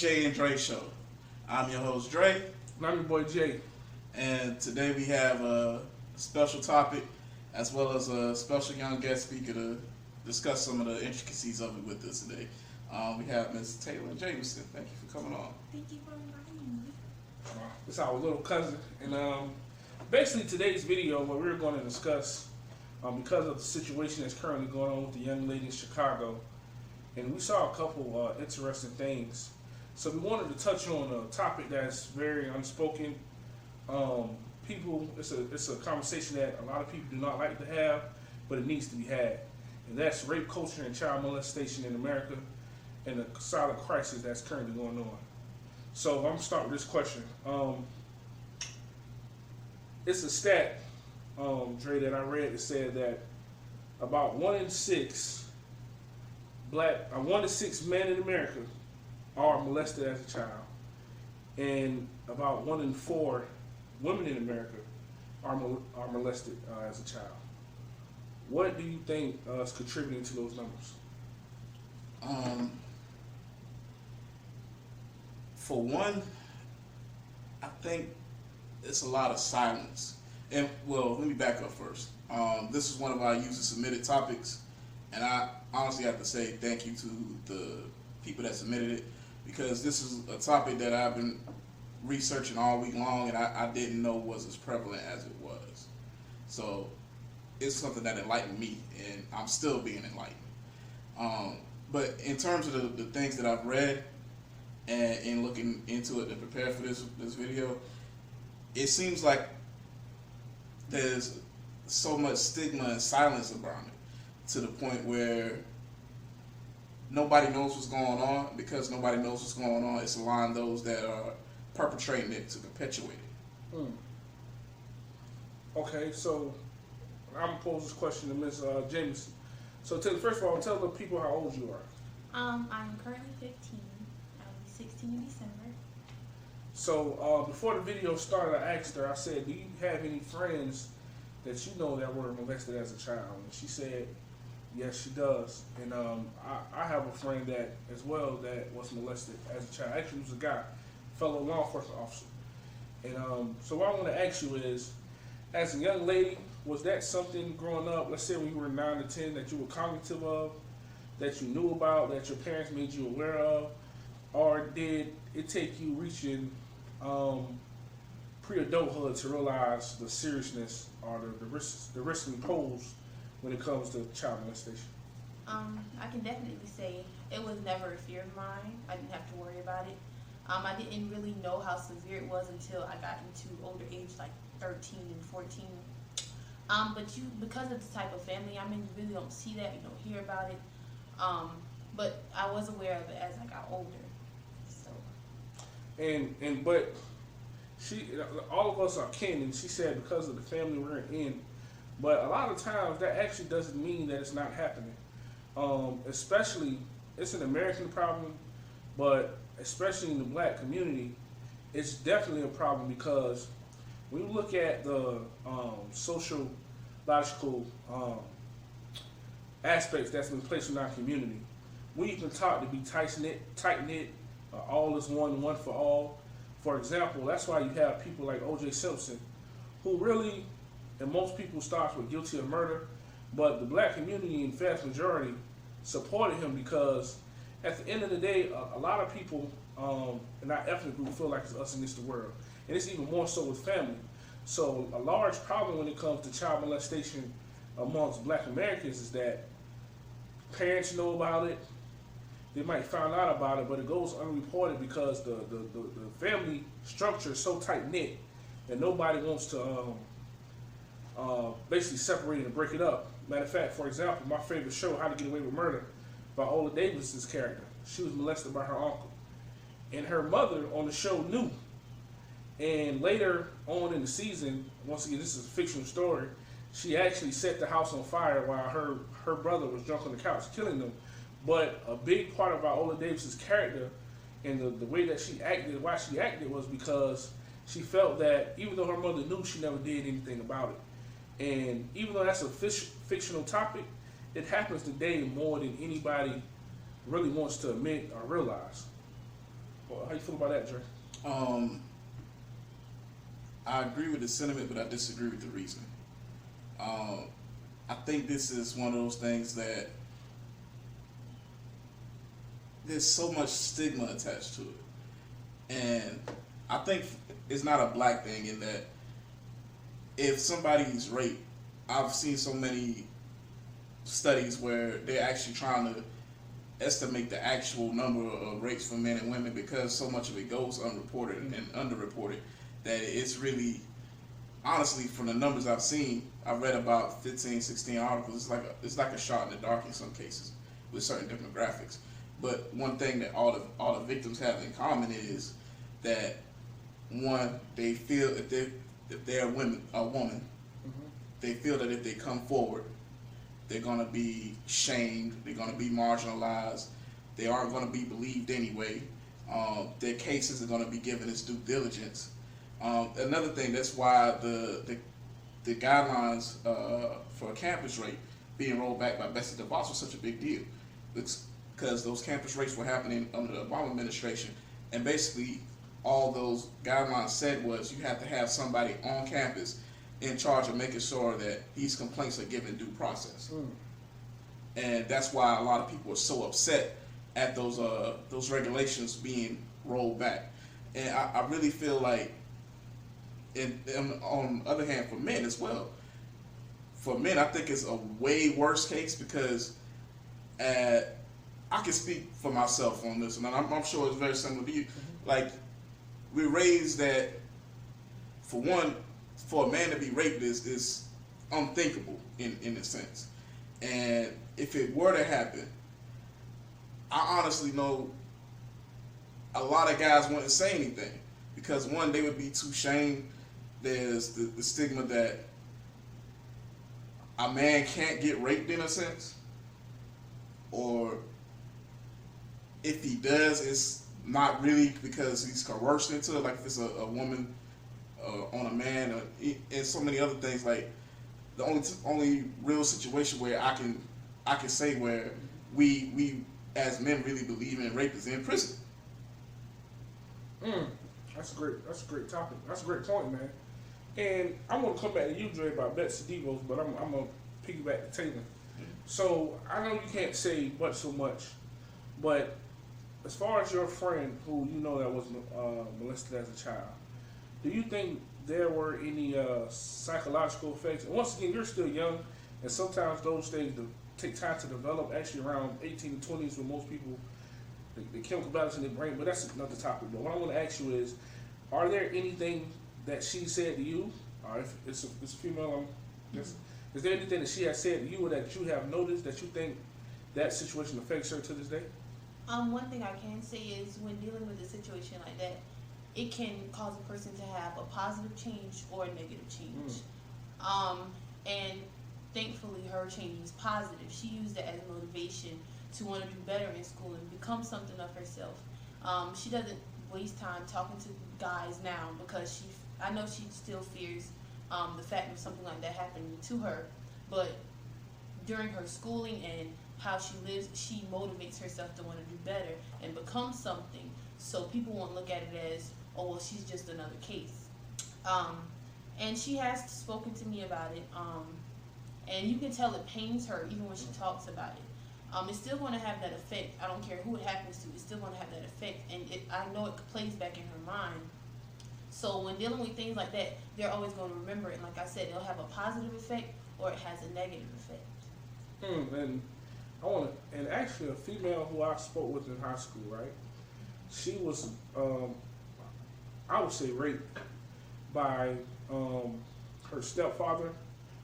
JayandDreshow. I'm your host Dre, And I'm your boy Jay. and today we have a special topic as well as a special young guest speaker to discuss some of the intricacies of it with us today. We have Ms. Taelyn Jamison. Thank you for coming on. Thank you for inviting me. It's our little cousin. And basically today's video, what we're going to discuss, because of the situation that's currently going on with the young lady in Chicago, and we saw a couple interesting things. So we wanted to touch on a topic that's very unspoken. It's a conversation that a lot of people do not like to have, but it needs to be had. And that's rape culture and child molestation in America and the silent crisis that's currently going on. So I'm going to start with this question. It's a stat, Dre, that I read that said that about 1 in 6 men in America are molested as a child, and about 1 in 4 women in America are molested as a child. What do you think is contributing to those numbers? For one, I think it's a lot of silence. And well, let me back up first. This is one of our user submitted topics, and I honestly have to say thank you to the people that submitted it, because this is a topic that I've been researching all week long, and I didn't know was as prevalent as it was. So it's something that enlightened me, and I'm still being enlightened. But in terms of the things that I've read and in looking into it to prepare for this video, it seems like there's so much stigma and silence around it, to the point where nobody knows what's going on. Because nobody knows what's going on, it's allowing those that are perpetrating it to perpetuate it. Okay, so I'm going to pose this question to Ms. Jamison. So first of all, tell the people how old you are. I'm currently 15. I'll be 16 in December. So before the video started, I asked her, I said, do you have any friends that you know that were molested as a child? And she said, yes, she does. And I have a friend that as well that was molested as a child. Actually, he was a guy, fellow law enforcement officer. And so what I want to ask you is, as a young lady, was that something growing up, let's say when you were 9 to 10, that you were cognitive of, that you knew about, that your parents made you aware of? Or did it take you reaching pre-adulthood to realize the seriousness or the risk we pose when it comes to child molestation? I can definitely say it was never a fear of mine. I didn't have to worry about it. I didn't really know how severe it was until I got into older age, like 13 and 14. But because of the type of family I'm in, you really don't see that, you don't hear about it. But I was aware of it as I got older. So. But all of us are kin, and she said because of the family we're in. But a lot of times that actually doesn't mean that it's not happening. Especially, it's an American problem, but especially in the black community, it's definitely a problem, because when you look at the sociological aspects that's been placed in our community, we've been taught to be tight-knit, all is one for all. For example, that's why you have people like O.J. Simpson, who really, and most people start with guilty of murder, but the black community in vast majority supported him, because at the end of the day, a lot of people in our ethnic group feel like it's us against the world. And it's even more so with family. So a large problem when it comes to child molestation amongst black Americans is that parents know about it, they might find out about it, but it goes unreported because the family structure is so tight-knit that nobody wants to basically separate it and break it up. Matter of fact, for example, my favorite show, How to Get Away with Murder, by Ola Davis's character. She was molested by her uncle. And her mother on the show knew. And later on in the season, once again, this is a fictional story, she actually set the house on fire while her brother was drunk on the couch, killing them. But a big part of Viola Davis's character and the way that she acted, why she acted, was because she felt that even though her mother knew, she never did anything about it. And even though that's a fictional topic, it happens today more than anybody really wants to admit or realize. How you feel about that, Dre? I agree with the sentiment, but I disagree with the reasoning. I think this is one of those things that there's so much stigma attached to it. And I think it's not a black thing in that if somebody's raped, I've seen so many studies where they're actually trying to estimate the actual number of rapes for men and women because so much of it goes unreported and underreported that it's really, honestly, from the numbers I've seen, I've read about 15, 16 articles. It's like a shot in the dark in some cases with certain demographics. But one thing that all the victims have in common is that one, they feel if they're a woman, they feel that if they come forward, they're gonna be shamed, they're gonna be marginalized, they aren't gonna be believed anyway. Their cases are gonna be given its due diligence. Another thing, that's why the guidelines for campus rape being rolled back by Betsy DeVos was such a big deal. It's because those campus rapes were happening under the Obama administration, and basically all those guidelines said was you have to have somebody on campus in charge of making sure that these complaints are given due process. And that's why a lot of people are so upset at those regulations being rolled back. And I really feel like, and on the other hand, for men as well, for men, I think it's a way worse case because I can speak for myself on this, and I'm sure it's very similar to you. Like, we're raised that, for one, for a man to be raped is unthinkable in a sense. And if it were to happen, I honestly know a lot of guys wouldn't say anything because, one, they would be too shamed. There's the stigma that a man can't get raped in a sense, or if he does, it's not really because he's coerced into it, like if it's a woman on a man, and so many other things. Like, the only real situation where I can say where we as men really believe in rape is in prison. That's a great topic. That's a great point, man. And I'm gonna come back to you, Dre, about Betsy DeVos, but I'm gonna piggyback to Taelyn. So I know you can't say so much, but as far as your friend who you know that was molested as a child, do you think there were any psychological effects? And once again, you're still young, and sometimes those things take time to develop. Actually, around 18 to 20s, when most people the chemical balance in their brain. But that's another topic. But what I want to ask you is, are there anything that she said to you, or if it's a female, is there anything that she has said to you or that you have noticed that you think that situation affects her to this day? One thing I can say is when dealing with a situation like that, it can cause a person to have a positive change or a negative change. And thankfully her change was positive. She used it as motivation to want to do better in school and become something of herself. She doesn't waste time talking to guys now because I know she still fears the fact of something like that happening to her, but during her schooling and how she lives, she motivates herself to want to do better and become something, so people won't look at it as, oh, well, she's just another case. And she has spoken to me about it, and you can tell it pains her even when she talks about it. It's still going to have that effect. I don't care who it happens to, it's still going to have that effect, and I know it plays back in her mind. So when dealing with things like that, they're always going to remember it. And like I said, it'll have a positive effect or it has a negative effect. And actually a female who I spoke with in high school, right? She was, I would say, raped by her stepfather.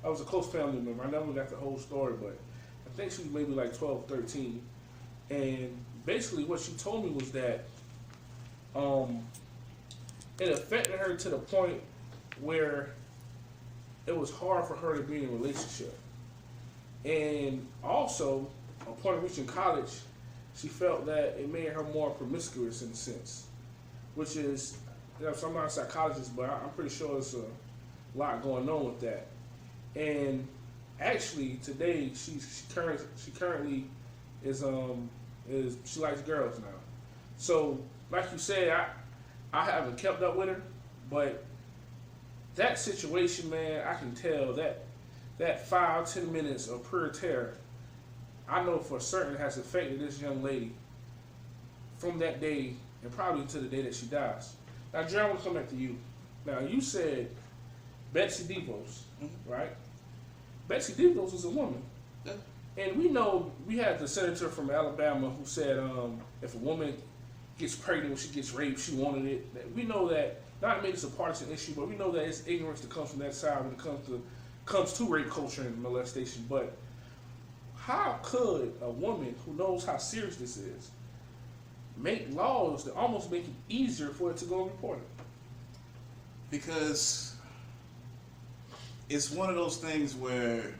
I was a close family member. I never got the whole story, but I think she was maybe like 12, 13. And basically what she told me was that it affected her to the point where it was hard for her to be in a relationship. And also, upon reaching college, she felt that it made her more promiscuous in a sense, which is, so I'm not a psychologist, but I'm pretty sure there's a lot going on with that. And actually, today she currently is she likes girls now. So like you said, I haven't kept up with her, but that situation, man, I can tell that 5-10 minutes of pure terror, I know for certain has affected this young lady from that day and probably to the day that she dies. Now, Jerry, I want to come back to you. Now, you said Betsy DeVos, right? Betsy DeVos is a woman. Yeah. And we know, we had the senator from Alabama who said if a woman gets pregnant when she gets raped, she wanted it. We know that, not maybe it's a partisan issue, but we know that it's ignorance that comes from that side when it comes to rape culture and molestation. But how could a woman who knows how serious this is make laws that almost make it easier for it to go reported? Because it's one of those things where,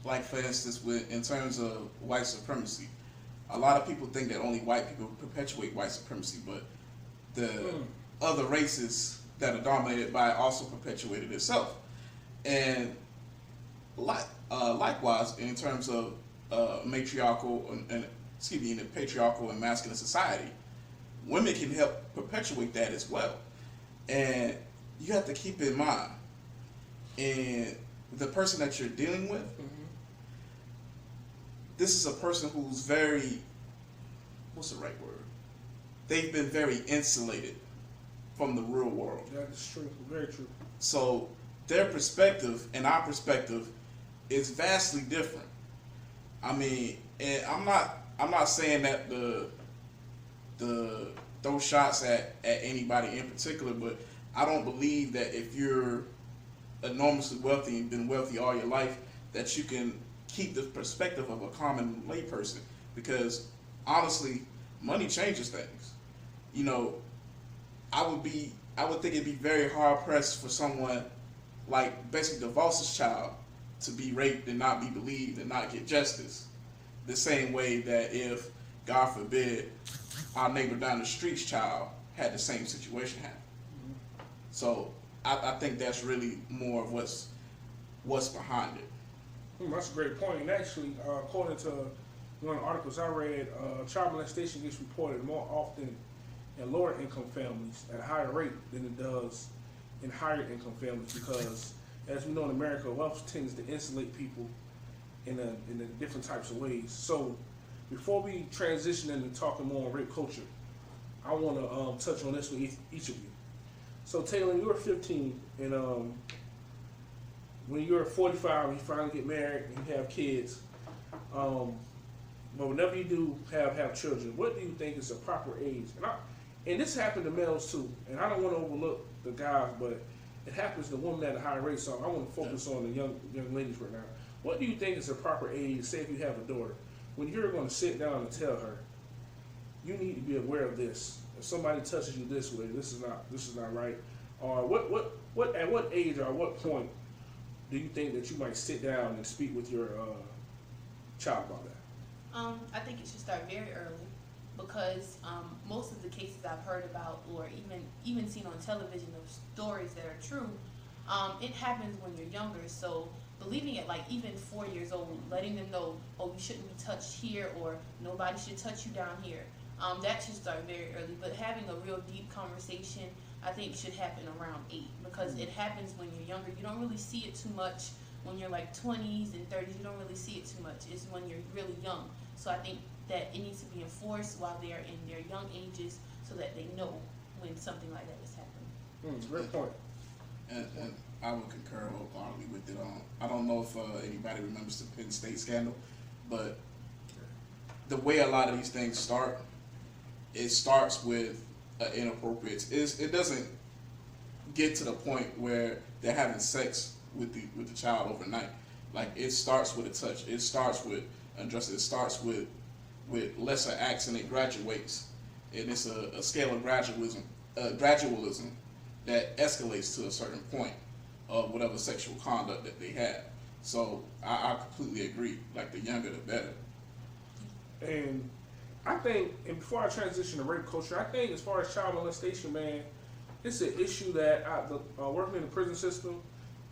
like for instance, in terms of white supremacy, a lot of people think that only white people perpetuate white supremacy, but the other races that are dominated by it also perpetuate it itself. And likewise, in terms of matriarchal and in a patriarchal and masculine society, women can help perpetuate that as well. And you have to keep in mind, and the person that you're dealing with, this is a person who's very, what's the right word? They've been very insulated from the real world. That is true, very true. So their perspective and our perspective is vastly different. I mean, and I'm not saying that the throw shots at anybody in particular, but I don't believe that if you're enormously wealthy and been wealthy all your life, that you can keep the perspective of a common layperson. Because honestly, money changes things. You know, I would think it'd be very hard pressed for someone like Betsy DeVos's child to be raped and not be believed and not get justice. The same way that if, God forbid, our neighbor down the street's child had the same situation happen. So I think that's really more of what's behind it. That's a great point. And actually, according to one of the articles I read, child molestation gets reported more often in lower income families at a higher rate than it does in higher income families, because as we know in America, wealth tends to insulate people in the different types of ways. So before we transition into talking more on rape culture, I want to touch on this with each of you. So Taylor, you were 15, and when you're 45, you finally get married and you have kids. But whenever you do have children, what do you think is a proper age? And this happened to males too. And I don't want to overlook the guys, but it happens to women at a higher rate. So I want to focus on the young ladies right now. What do you think is a proper age? Say if you have a daughter, when you're going to sit down and tell her, you need to be aware of this. If somebody touches you this way, this is not right. Or what at what age or at what point do you think that you might sit down and speak with your child about that? I think it should start very early, because most of the cases I've heard about, or even seen on television, of stories that are true, it happens when you're younger. So believing it, like even 4 years old, letting them know, oh, you shouldn't be touched here, or nobody should touch you down here. That should start very early. But having a real deep conversation, I think, should happen around 8, because it happens when you're younger. You don't really see it too much when you're like 20s and 30s. You don't really see it too much. It's when you're really young. So I think that it needs to be enforced while they're in their young ages, so that they know when something like that is happening. Great point. And I would concur wholeheartedly with it. I don't know if anybody remembers the Penn State scandal, but the way a lot of these things start, it starts with inappropriate. It doesn't get to the point where they're having sex with the child overnight. Like, it starts with a touch. It starts with undressing. It starts with lesser acts, and it graduates. And it's a scale of gradualism that escalates to a certain point of whatever sexual conduct that they have. So I completely agree. Like, the younger the better. And I think, and before I transition to rape culture, I think as far as child molestation, man, it's an issue that working in the prison system,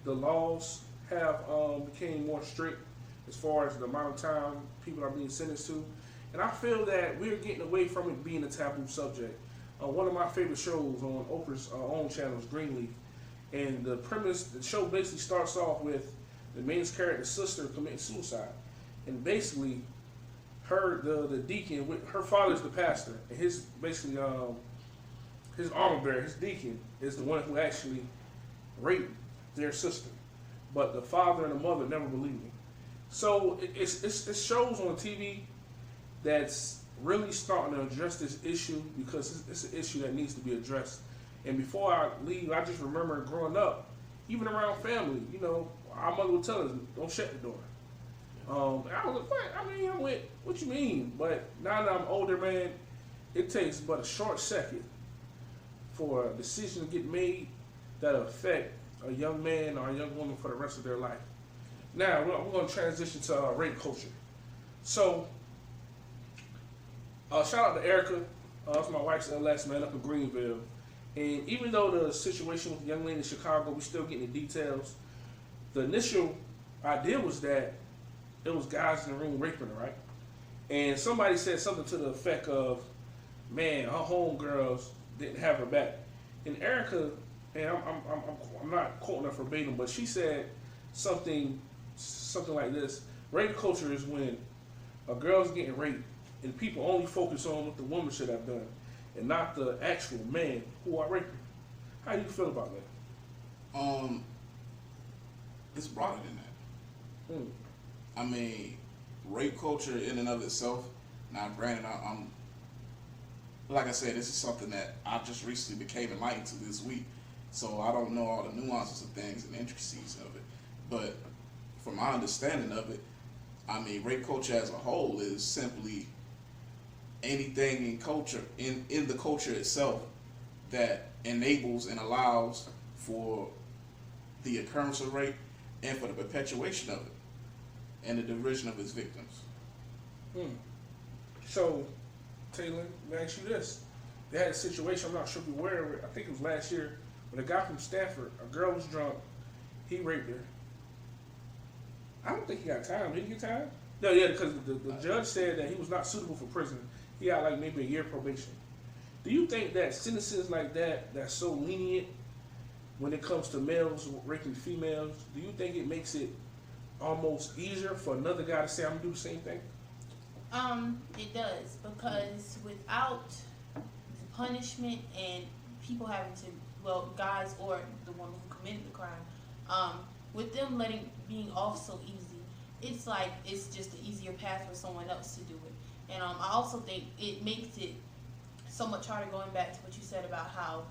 the laws have became more strict as far as the amount of time people are being sentenced to. And I feel that we're getting away from it being a taboo subject. one of my favorite shows on Oprah's own channel is Greenleaf. And the premise, the show basically starts off with the main character's sister committing suicide. And basically, the deacon, her father's the pastor, and his basically his armor bearer, his deacon, is the one who actually raped their sister. But the father and the mother never believed him. So it shows on TV that's really starting to address this issue because it's an issue that needs to be addressed. And before I leave, I just remember growing up, even around family, our mother would tell us, don't shut the door. I was like, what? I mean, what you mean? But now that I'm older, man, it takes but a short second for a decision to get made that'll affect a young man or a young woman for the rest of their life. Now, we're going to transition to rape culture. So, shout out to Erica. That's my wife's LS, man, up in Greenville. And even though the situation with the young lady in Chicago, we're still getting the details, the initial idea was that it was guys in the room raping her, right? And somebody said something to the effect of, man, her homegirls didn't have her back. And Erica, and I'm not quoting her verbatim, but she said something like this: rape culture is when a girl's getting raped and people only focus on what the woman should have done and not the actual man who are raping. How do you feel about that? It's broader than that. I mean, rape culture in and of itself. Now, granted, I'm like I said, this is something that I just recently became enlightened to this week, so I don't know all the nuances of things and intricacies of it. But from my understanding of it, I mean, rape culture as a whole is simply anything in culture, in the culture itself, that enables and allows for the occurrence of rape and for the perpetuation of it and the derision of its victims. So, Taelyn, let me ask you this. They had a situation, I'm not sure if you're aware of it, I think it was last year, when a guy from Stanford, a girl was drunk, he raped her. I don't think he got time. Did he get time? No, yeah, because the judge said that he was not suitable for prison. He got like maybe a year probation. Do you think that sentences like that, that's so lenient when it comes to males raping females, do you think it makes it almost easier for another guy to say, I'm going to do the same thing? It does, because without the punishment and people having to, well, guys or the woman who committed the crime, with them being off so easy, it's like it's just an easier path for someone else to do it. And I also think it makes it so much harder, going back to what you said about how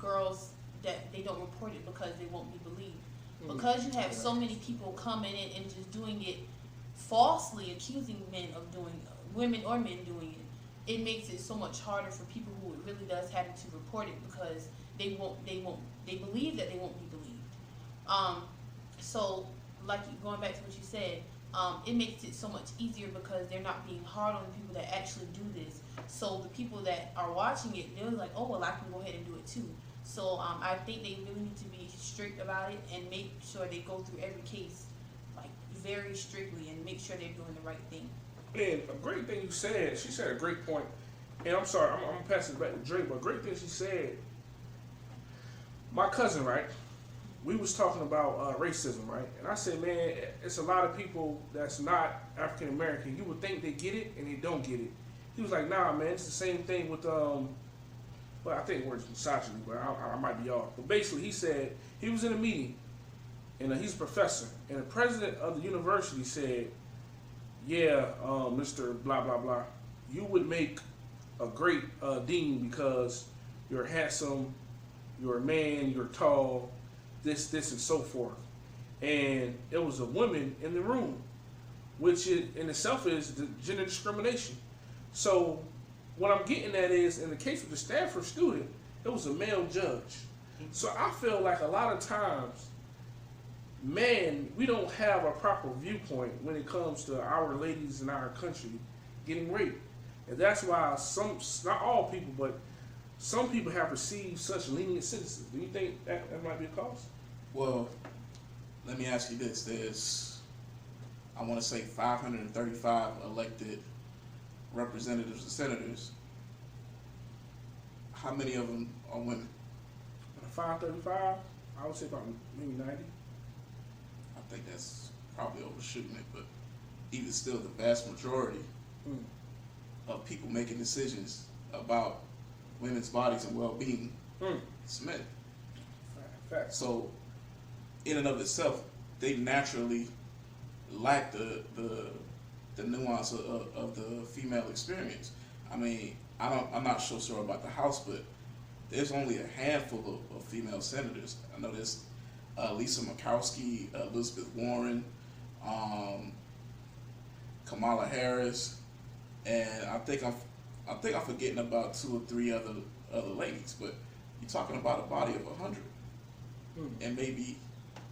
girls, that they don't report it because they won't be believed. Because you have so many people coming in and just doing it falsely, accusing men of doing, women or men doing it, it makes it so much harder for people who it really does have to report it, because they believe that they won't be believed. So like going back to what you said, it makes it so much easier because they're not being hard on the people that actually do this. So the people that are watching it, they're like, oh, well, I can go ahead and do it too. So I think they really need to be strict about it and make sure they go through every case like very strictly and make sure they're doing the right thing. And a great thing you said, she said a great point. And I'm sorry, I'm going to pass it back to Dre, but a great thing she said, my cousin, right? We was talking about racism, right? And I said, man, it's a lot of people that's not African American. You would think they get it, and they don't get it. He was like, nah, man, it's the same thing with, well, I think the word's misogyny, but I might be off. But basically, he said, he was in a meeting, and he's a professor, and the president of the university said, yeah, Mr. blah, blah, blah, you would make a great dean because you're handsome, you're a man, you're tall, this, and so forth. And it was a woman in the room, which in itself is the gender discrimination. So what I'm getting at is, in the case with the Stanford student, it was a male judge. So I feel like a lot of times, man, we don't have a proper viewpoint when it comes to our ladies in our country getting raped. And that's why not all people, but some people have received such lenient sentences. Do you think that might be a cause? Well, let me ask you this. There's, I want to say, 535 elected representatives and senators. how many of them are women? 535, I would say about maybe 90. I think that's probably overshooting it, but even still, the vast majority of people making decisions about women's bodies and well-being is men. Fact. So, in and of itself, they naturally lack the nuance of the female experience. I mean, I'm not so sure about the House, but there's only a handful of female senators. I know there's Lisa Murkowski, Elizabeth Warren, Kamala Harris, and I think I'm forgetting about 2 or 3 other ladies. But you're talking about a body of 100, and maybe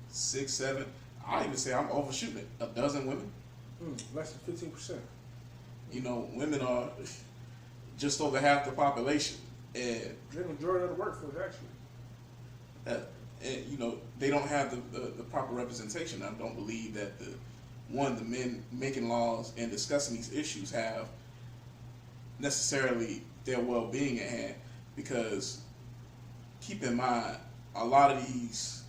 6, 7. I even say I'm overshooting it. A dozen women. Less than 15%. You know, women are just over half the population, and The majority of the workforce, actually. and you know, they don't have the proper representation. I don't believe that the men making laws and discussing these issues have necessarily their well-being at hand, because keep in mind, a lot of these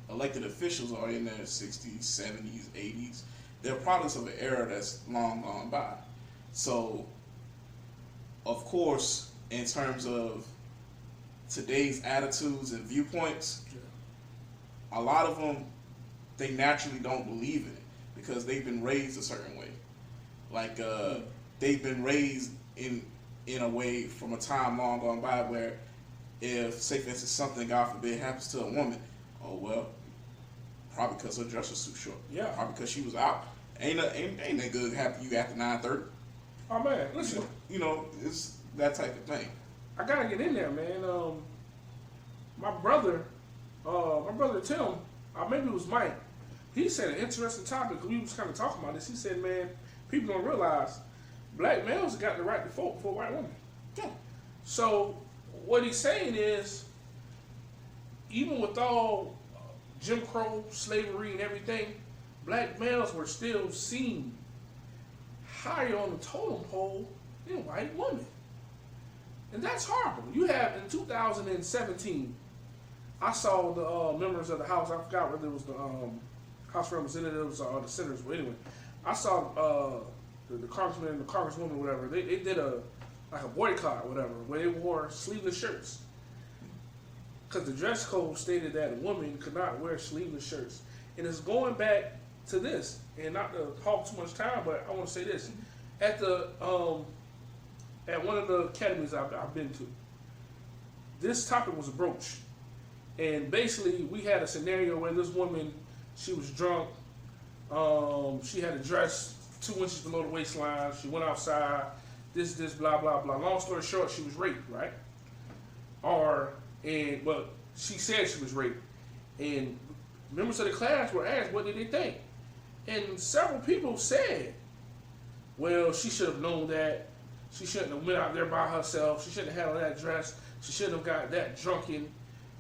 elected officials are in their 60s, 70s, 80s. They're products of an era that's long gone by. So, of course, in terms of today's attitudes and viewpoints, a lot of them, they naturally don't believe in it because they've been raised a certain way. Like, they've been raised in a way from a time long gone by where if, say for instance, something, God forbid, happens to a woman, oh well, probably because her dress was too short. Yeah. Probably because she was out. Ain't that good happen to you after 9:30? Oh man, listen. You know, it's that type of thing. I gotta get in there, man. My brother Tim, maybe it was Mike. He said an interesting topic. We was kind of talking about this. He said, man, people don't realize black males have got the right to vote for white women. Yeah. So what he's saying is, even with all Jim Crow, slavery, and everything, black males were still seen higher on the totem pole than white women. And that's horrible. You have, in 2017, I saw the members of the House, I forgot whether it was the House Representatives or the Senators, but anyway, I saw the Congressman and the Congresswoman, whatever, they did a boycott, whatever, where they wore sleeveless shirts. Because the dress code stated that a woman could not wear sleeveless shirts. And it's going back to this, and not to hog too much time, but I want to say this. At one of the academies I've been to, this topic was broached. And basically, we had a scenario where this woman, she was drunk. She had a dress 2 inches below the waistline. She went outside. This, blah, blah, blah. Long story short, she was raped, right? But she said she was raped. And members of the class were asked, what did they think? And several people said, well, she should have known that. She shouldn't have went out there by herself. She shouldn't have had on that dress. She shouldn't have got that drunken.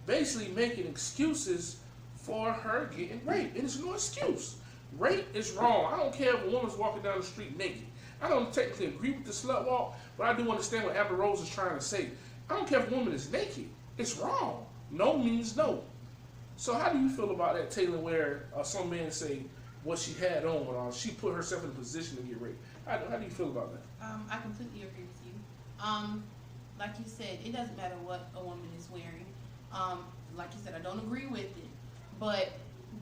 Basically making excuses for her getting raped. And it's no excuse. Rape is wrong. I don't care if a woman's walking down the street naked. I don't technically agree with the slut walk, but I do understand what Amber Rose is trying to say. I don't care if a woman is naked. It's wrong. No means no. So how do you feel about that, Taelyn, where some men say what she had on, or she put herself in a position to get raped? How do you feel about that? I completely agree with you. Like you said, it doesn't matter what a woman is wearing. Like you said, I don't agree with it, but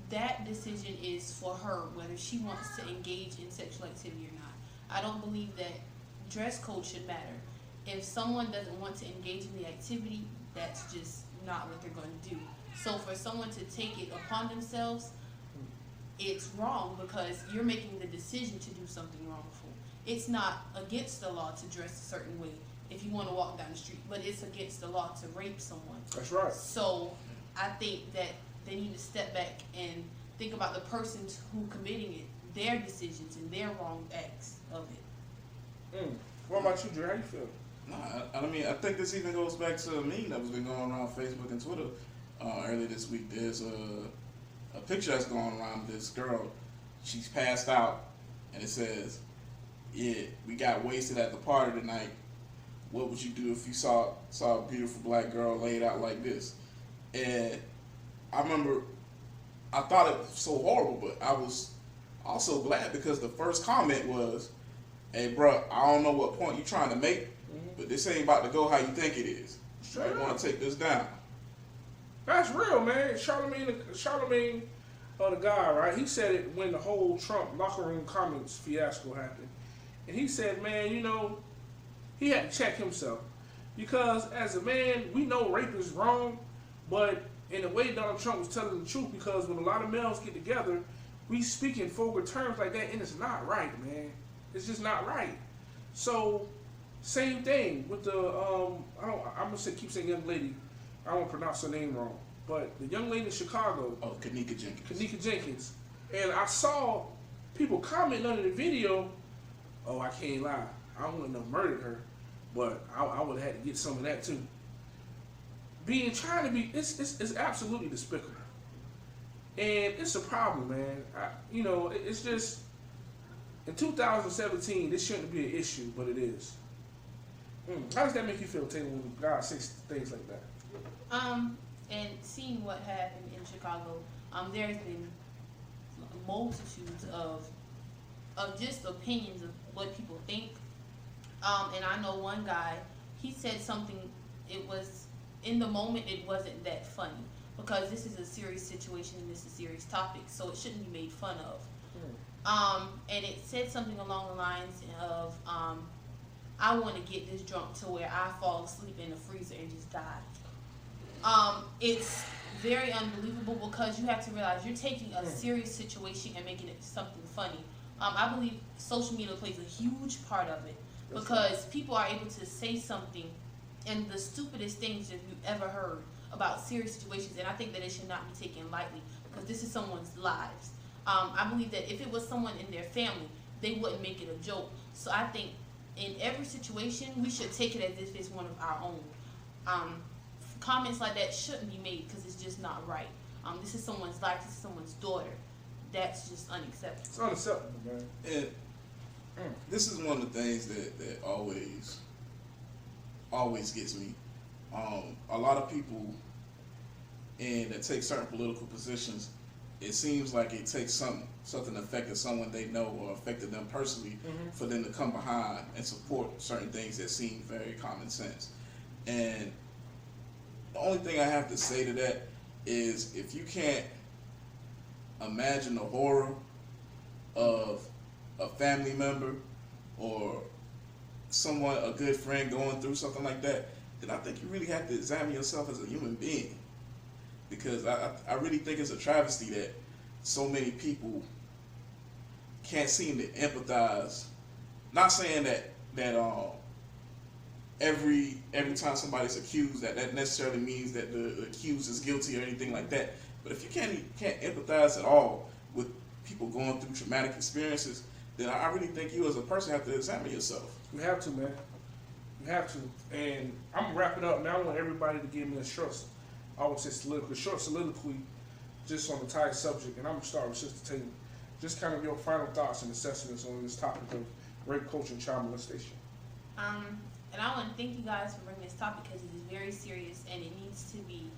that decision is for her, whether she wants to engage in sexual activity or not. I don't believe that dress code should matter. If someone doesn't want to engage in the activity, that's just not what they're going to do. So for someone to take it upon themselves, it's wrong because you're making the decision to do something wrongful. It's not against the law to dress a certain way if you want to walk down the street, but it's against the law to rape someone. That's right. So I think that they need to step back and think about the person who committing it, their decisions and their wrong acts of it. What about you, Drew? How you feel? I mean, I think this even goes back to a meme that was been going around Facebook and Twitter earlier this week. There's a picture that's going around of this girl. She's passed out, and it says, "Yeah, we got wasted at the party tonight, what would you do if you saw a beautiful black girl laid out like this? And I remember I thought it was so horrible, but I was also glad because the first comment was, "Hey, bro, I don't know what point you're trying to make, but this ain't about to go how you think it is. So you want to take this down." That's real, man. Charlemagne, the guy, right? He said it when the whole Trump locker room comments fiasco happened, and he said, man, you know, he had to check himself because as a man, we know rape is wrong, but in a way, Donald Trump was telling the truth because when a lot of males get together, we speak in vulgar terms like that, and it's not right, man. It's just not right. So, same thing with the I'm gonna say keep saying young lady. I won't pronounce her name wrong, but the young lady in Chicago. Oh, Kanika Jenkins. And I saw people commenting under the video. Oh, I can't lie. I wouldn't have murdered her, but I would have had to get some of that too. Trying to be, it's absolutely despicable, and it's a problem, man. It's just in 2017, this shouldn't be an issue, but it is. How does that make you feel, Taylor, when God says things like that? And seeing what happened in Chicago, there's been multitudes of just opinions of what people think. And I know one guy, he said something, it was, in the moment, it wasn't that funny. Because this is a serious situation and this is a serious topic, so it shouldn't be made fun of. And it said something along the lines of, I want to get this drunk to where I fall asleep in the freezer and just die. It's very unbelievable because you have to realize you're taking a serious situation and making it something funny. I believe social media plays a huge part of it because people are able to say something and the stupidest things that you've ever heard about serious situations, and I think that it should not be taken lightly because this is someone's lives. I believe that if it was someone in their family, they wouldn't make it a joke. So I think in every situation, we should take it as if it's one of our own. Comments like that shouldn't be made because it's just not right. This is someone's life. This is someone's daughter. That's just unacceptable. It's unacceptable, man. And this is one of the things that always gets me. A lot of people that take certain political positions, it seems like it takes something affected someone they know or affected them personally for them to come behind and support certain things that seem very common sense. And the only thing I have to say to that is if you can't imagine the horror of a family member or someone, a good friend going through something like that, then I think you really have to examine yourself as a human being. Because I really think it's a travesty that so many people can't seem to empathize. Not saying that every time somebody's accused that necessarily means that the accused is guilty or anything like that. But if you can't empathize at all with people going through traumatic experiences, then I really think you as a person have to examine yourself. You have to, man. You have to. And I'm going to wrap it up now. I want everybody to give me a short soliloquy just on the entire subject. And I'm going to start with Sister Taelyn. Just kind of your final thoughts and assessments on this topic of rape culture and child molestation. And I want to thank you guys for bringing this topic because it is very serious and it needs to be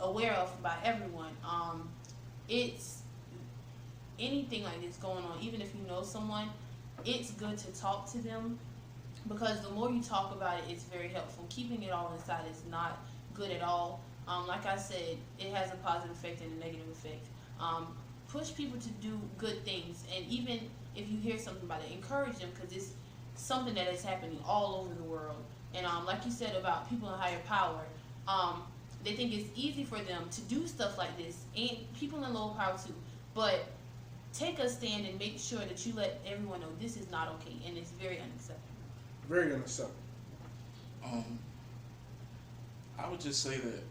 aware of by everyone. It's anything like this going on, even if you know someone, it's good to talk to them because the more you talk about it, it's very helpful. Keeping it all inside is not good at all. Like I said, it has a positive effect and a negative effect. Push people to do good things, and even if you hear something about it, encourage them because it's something that is happening all over the world. And like you said about people in higher power, they think it's easy for them to do stuff like this, and people in lower power too. But take a stand and make sure that you let everyone know this is not okay, and it's very unacceptable. Very unacceptable. I would just say that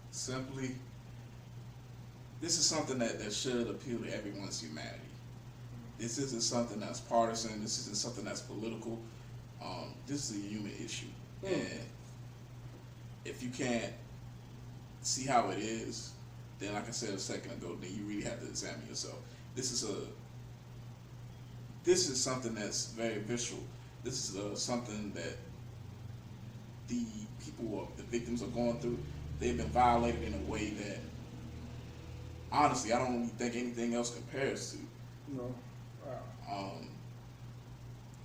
simply, this is something that should appeal to everyone's humanity. This isn't something that's partisan. This isn't something that's political. This is a human issue. And if you can't see how it is, then like I said a second ago, then you really have to examine yourself. This is something that's very visceral. This is something that the people, the victims are going through, they've been violated in a way that, honestly, I don't really think anything else compares to. No. Wow.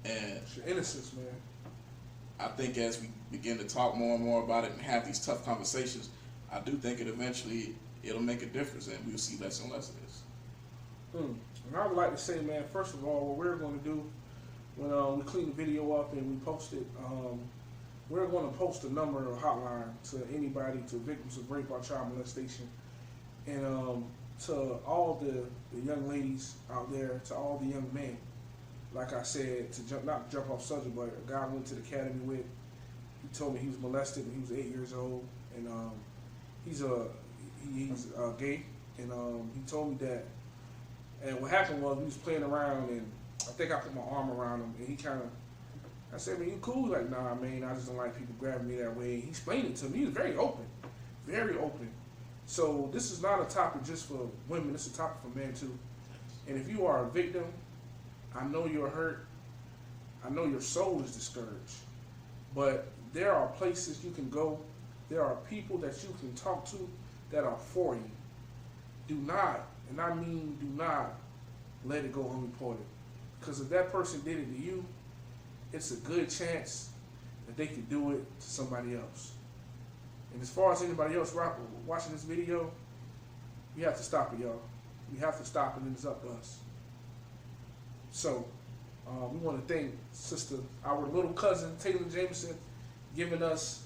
And It's your innocence, man. I think as we begin to talk more and more about it and have these tough conversations, I do think it'll make a difference, and we'll see less and less of this. And I would like to say, man, first of all, what we're going to do when we clean the video up and we post it, we're going to post a number or hotline to anybody, to victims of rape or child molestation, and to all the young ladies out there, to all the young men. Like I said, not to jump off subject, but a guy I went to the academy with, he told me he was molested when he was 8 years old, and he's gay, and he told me that. And what happened was we was playing around, and I think I put my arm around him, and I said, man, you cool? He's like, nah, man, I just don't like people grabbing me that way. He explained it to me. He was very open, very open. So this is not a topic just for women. It's a topic for men too. And if you are a victim, I know you're hurt. I know your soul is discouraged. But there are places you can go. There are people that you can talk to that are for you. Do not, and I mean do not, let it go unreported. Because if that person did it to you, it's a good chance that they could do it to somebody else. And as far as anybody else watching this video, we have to stop it, y'all. We have to stop it, and it's up to us. So, we want to thank our little cousin, Taelyn Jamison, giving us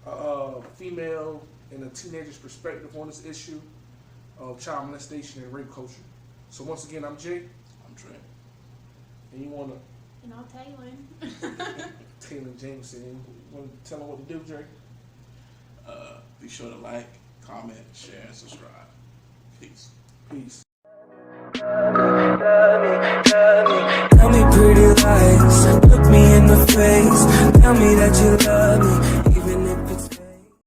a female and a teenager's perspective on this issue of child molestation and rape culture. So once again, I'm Jay. I'm Trey. And you want to... And I'm Taelyn. Taelyn Jamison. You want to tell them what to do, Jay? Be sure to like, comment, share, and subscribe. Peace. Peace.